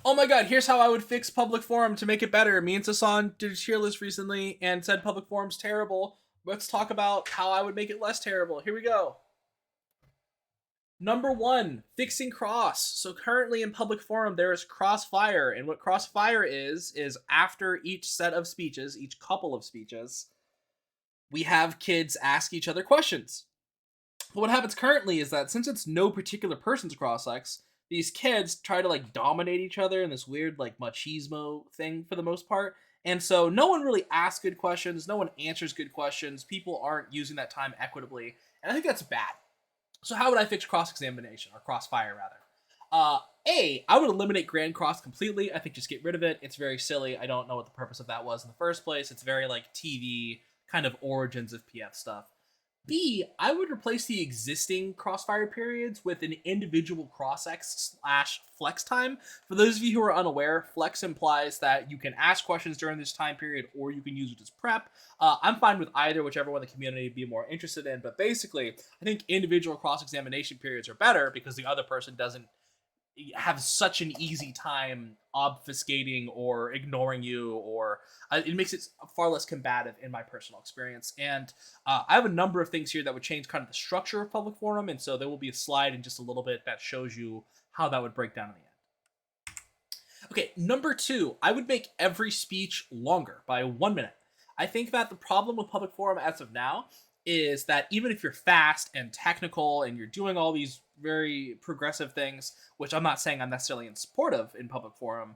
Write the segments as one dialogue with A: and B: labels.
A: Oh my god, here's how I would fix public forum to make it better. Me and Sasan did a tier list recently and said public forum's terrible. Let's talk about how I would make it less terrible. Here we go. Number one, fixing cross. So currently in public forum, there is crossfire. And what crossfire is after each set of speeches, each couple of speeches, we have kids ask each other questions. But what happens currently is that since it's no particular person's cross-sex, these kids try to like dominate each other in this weird like machismo thing for the most part. And so no one really asks good questions, no one answers good questions, people aren't using that time equitably, and I think that's bad. So how would I fix cross-examination, or crossfire rather? I would eliminate Grand Cross completely. I think just get rid of it. It's very silly. I don't know what the purpose of that was in the first place. It's very like TV kind of origins of PF stuff. B, I would replace the existing crossfire periods with an individual cross-X slash flex time. For those of you who are unaware, flex implies that you can ask questions during this time period or you can use it as prep. I'm fine with either, whichever one the community would be more interested in. But basically, I think individual cross-examination periods are better because the other person doesn't have such an easy time obfuscating or ignoring you, or it makes it far less combative in my personal experience. And I have a number of things here that would change kind of the structure of public forum, and so there will be a slide in just a little bit that shows you how that would break down in the end. Okay, number two, I would make every speech longer by 1 minute. I think that the problem with public forum as of now is that even if you're fast and technical and you're doing all these very progressive things, which I'm not saying I'm necessarily in support of in public forum,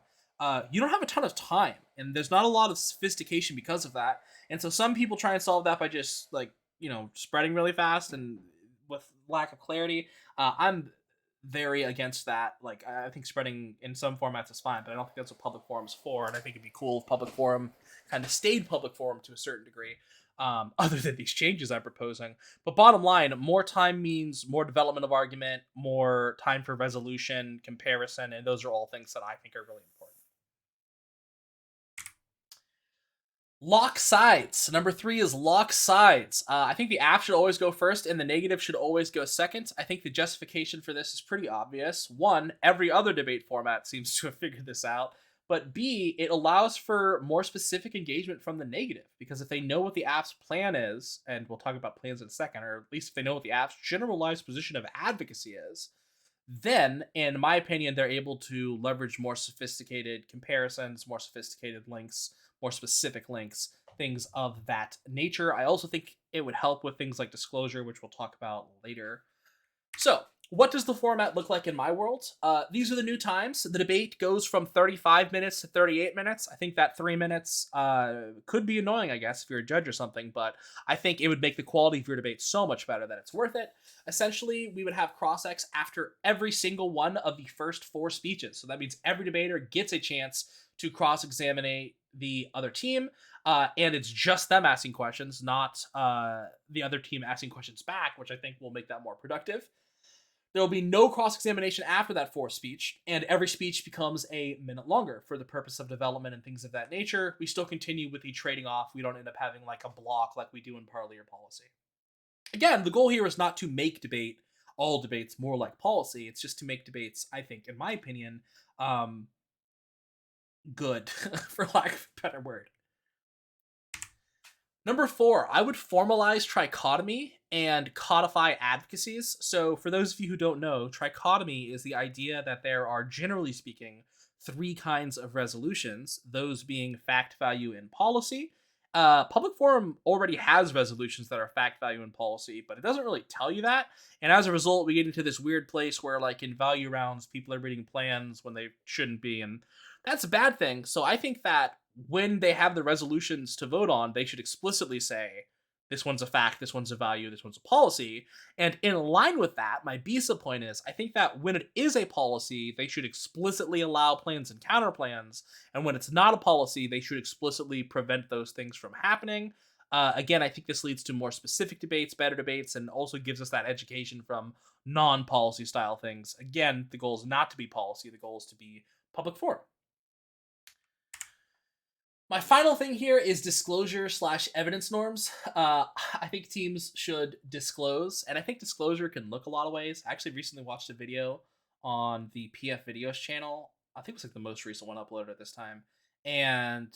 A: you don't have a ton of time, and there's not a lot of sophistication because of that. And so some people try and solve that by just like spreading really fast and with lack of clarity. I'm very against that. Like I think spreading in some formats is fine, but I don't think that's what public forum's for. And I think it'd be cool if public forum kind of stayed public forum to a certain degree, other than these changes I'm proposing. But bottom line, more time means more development of argument, more time for resolution, comparison, and those are all things that I think are really important. Lock sides. Number three is lock sides. I think the app should always go first and the negative should always go second. I think the justification for this is pretty obvious. One, every other debate format seems to have figured this out. But B, it allows for more specific engagement from the negative, because if they know what the app's plan is, and we'll talk about plans in a second, or at least if they know what the app's generalized position of advocacy is, then, in my opinion, they're able to leverage more sophisticated comparisons, more sophisticated links, more specific links, things of that nature. I also think it would help with things like disclosure, which we'll talk about later. So, what does the format look like in my world? These are the new times. The debate goes from 35 minutes to 38 minutes. I think that 3 minutes could be annoying, I guess, if you're a judge or something, but I think it would make the quality of your debate so much better that it's worth it. Essentially, we would have cross-X after every single one of the first 4 speeches. So that means every debater gets a chance to cross-examine the other team, and it's just them asking questions, not the other team asking questions back, which I think will make that more productive. There will be no cross-examination after that 4th speech, and every speech becomes a minute longer for the purpose of development and things of that nature. We still continue with the trading off. We don't end up having like a block like we do in parley or policy. Again, the goal here is not to make all debates more like policy. It's just to make debates, I think, in my opinion, good, for lack of a better word. Number 4, I would formalize trichotomy and codify advocacies. So for those of you who don't know, trichotomy is the idea that there are, generally speaking, 3 kinds of resolutions, those being fact, value, and policy. Public forum already has resolutions that are fact, value, and policy, but it doesn't really tell you that. And as a result, we get into this weird place where, like, in value rounds, people are reading plans when they shouldn't be, and that's a bad thing. So I think that when they have the resolutions to vote on, they should explicitly say, this one's a fact, this one's a value, this one's a policy. And in line with that, my BISA point is, I think that when it is a policy, they should explicitly allow plans and counterplans. And when it's not a policy, they should explicitly prevent those things from happening. Again, I think this leads to more specific debates, better debates, and also gives us that education from non-policy style things. Again, the goal is not to be policy, the goal is to be public forum. My final thing here is disclosure slash evidence norms. I think teams should disclose, and I think disclosure can look a lot of ways. I actually recently watched a video on the PF Videos channel I think it was like the most recent one uploaded at this time. And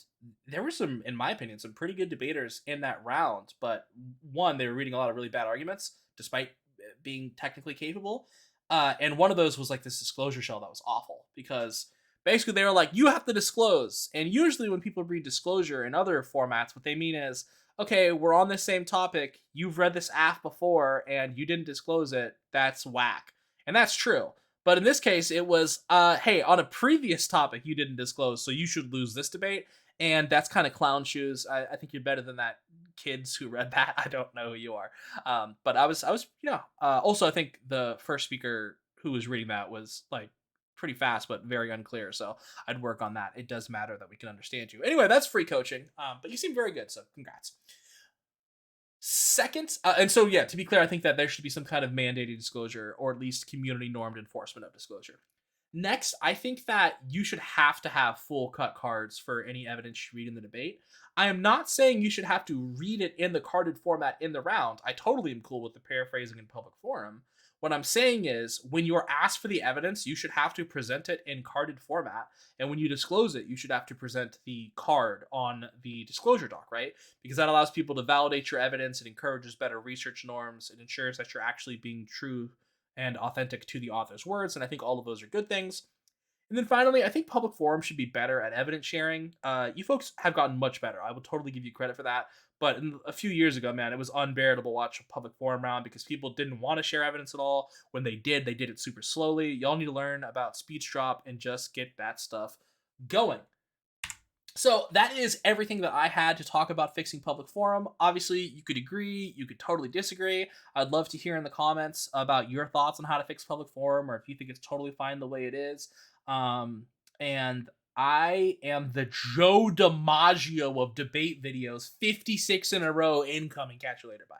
A: there were some, in my opinion, some pretty good debaters in that round. But one, they were reading a lot of really bad arguments, despite being technically capable. And one of those was like this disclosure shell that was awful because basically they were like, you have to disclose. And usually when people read disclosure in other formats, what they mean is, okay, we're on the same topic. You've read this AF before and you didn't disclose it. That's whack. And that's true. But in this case, it was, hey, on a previous topic you didn't disclose, so you should lose this debate. And that's kind of clown shoes. I think you're better than that, kids who read that. I don't know who you are. But I was, also, I think the first speaker who was reading that was like pretty fast, but very unclear. So I'd work on that. It does matter that we can understand you. Anyway, that's free coaching. But you seem very good, so congrats. Second, and so yeah, to be clear, I think that there should be some kind of mandated disclosure or at least community normed enforcement of disclosure. Next, I think that you should have to have full cut cards for any evidence you read in the debate. I am not saying you should have to read it in the carded format in the round. I totally am cool with the paraphrasing in public forum. What I'm saying is, when you are asked for the evidence, you should have to present it in carded format. And when you disclose it, you should have to present the card on the disclosure doc, right? Because that allows people to validate your evidence. It encourages better research norms. It ensures that you're actually being true and authentic to the author's words. And I think all of those are good things. And then finally, I think public forums should be better at evidence sharing. You folks have gotten much better. I will totally give you credit for that. But a few years ago, man, it was unbearable to watch a public forum round because people didn't want to share evidence at all. When they did it super slowly. Y'all need to learn about speech drop and just get that stuff going. So that is everything that I had to talk about fixing public forum. Obviously, you could agree, you could totally disagree. I'd love to hear in the comments about your thoughts on how to fix public forum or if you think it's totally fine the way it is. And I am the Joe DiMaggio of debate videos, 56 in a row incoming. Catch you later. Bye.